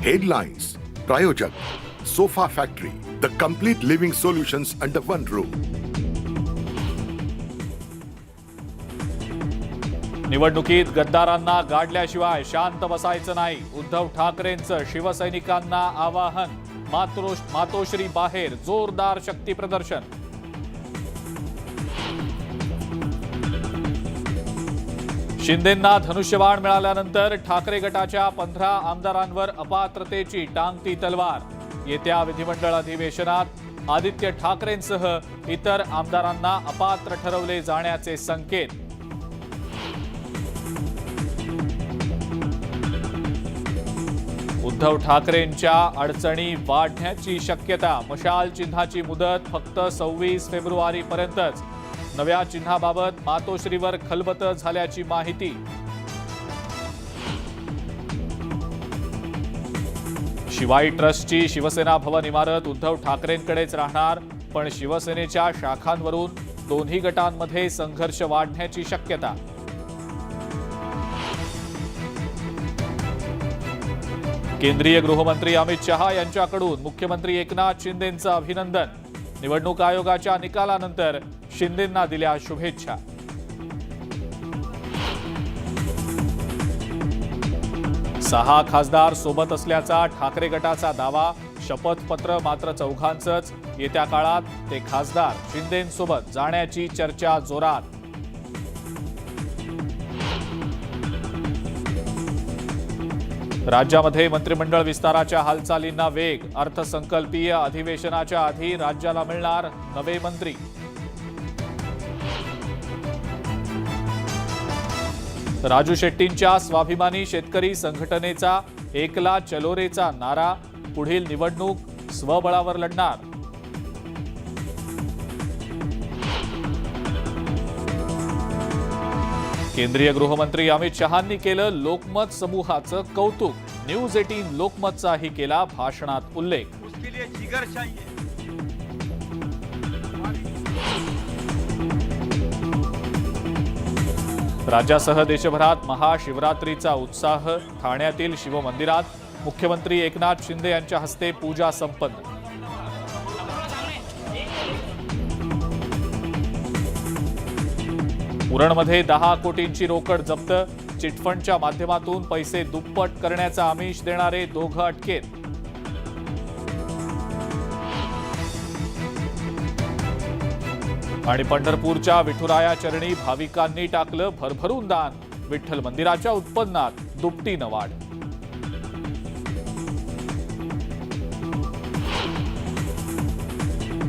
Headlines, प्रायोजक sofa factory, the complete living solutions under one roof. निवडणुकीत गद्दारांना गाडल्याशिवाय शांत बसायचं नाही. उद्धव ठाकरेंचं शिवसैनिकांना आवाहन. मातोश्री बाहेर जोरदार शक्ती प्रदर्शन. शिंदेंना धनुष्यबाण मिळाल्यानंतर ठाकरे गटाच्या 15 आमदारांवर अपात्रतेची टांगती तलवार. येत्या विधिमंडळ अधिवेशनात आदित्य ठाकरेंसह इतर आमदारांना अपात्र ठरवले जाण्याचे संकेत. उद्धव ठाकरेंच्या अडचणी वाढण्याची शक्यता. मशाल चिन्हाची मुदत फक्त 26 फेब्रुवारीपर्यंतच. नव्या चिन्हाबाबत मातोश्रीवर खलबतं झाल्याची माहिती. शिवाई ट्रस्टची शिवसेना भवन इमारत उद्धव ठाकरेंकडेच राहणार, पण शिवसेनेच्या शाखांवरून दोन्ही गटांमध्ये संघर्ष वाढण्याची शक्यता. केंद्रीय गृहमंत्री अमित शहा यांच्याकडून मुख्यमंत्री एकनाथ शिंदेंचं अभिनंदन. निवडणूक आयोगाच्या निकालानंतर शिंदेंना दिल्या शुभेच्छा. सहा खासदार सोबत असल्याचा ठाकरे गटाचा दावा. शपथपत्र मात्र चौघांचंच. येत्या काळात ते खासदार शिंदेंसोबत जाण्याची चर्चा जोरात. राज्यामध्ये मंत्रिमंडळ विस्ताराच्या हालचालींना वेग. अर्थसंकल्पीय अधिवेशनाच्या आधी राज्याला मिळणार नवे मंत्री. राजू शेट्टींच्या स्वाभिमानी शेतकरी संघटनेचा एकला चलोरेचा नारा. पुढील निवडणूक स्वबळावर लढणार. केंद्रीय गृहमंत्री अमित शहांनी केलं लोकमत समूहाचं कौतुक. न्यूज 18 लोकमतचाही केला भाषणात उल्लेख. राज्यासह देशभरात महाशिवरात्रीचा उत्साह. ठाण्यातील शिवमंदिरात मुख्यमंत्री एकनाथ शिंदे यांच्या हस्ते पूजा संपन्न. उरणमध्ये 10 कोटींची रोकड जप्त. चिटफंडच्या माध्यमातून पैसे दुप्पट करण्याचा आमिष देणारे दोघं अटकेत. आणि पंढरपूरच्या विठुराया चरणी भाविकांनी टाकलं भरभरून दान. विठ्ठल मंदिराच्या उत्पन्नात दुपटीनं वाढ.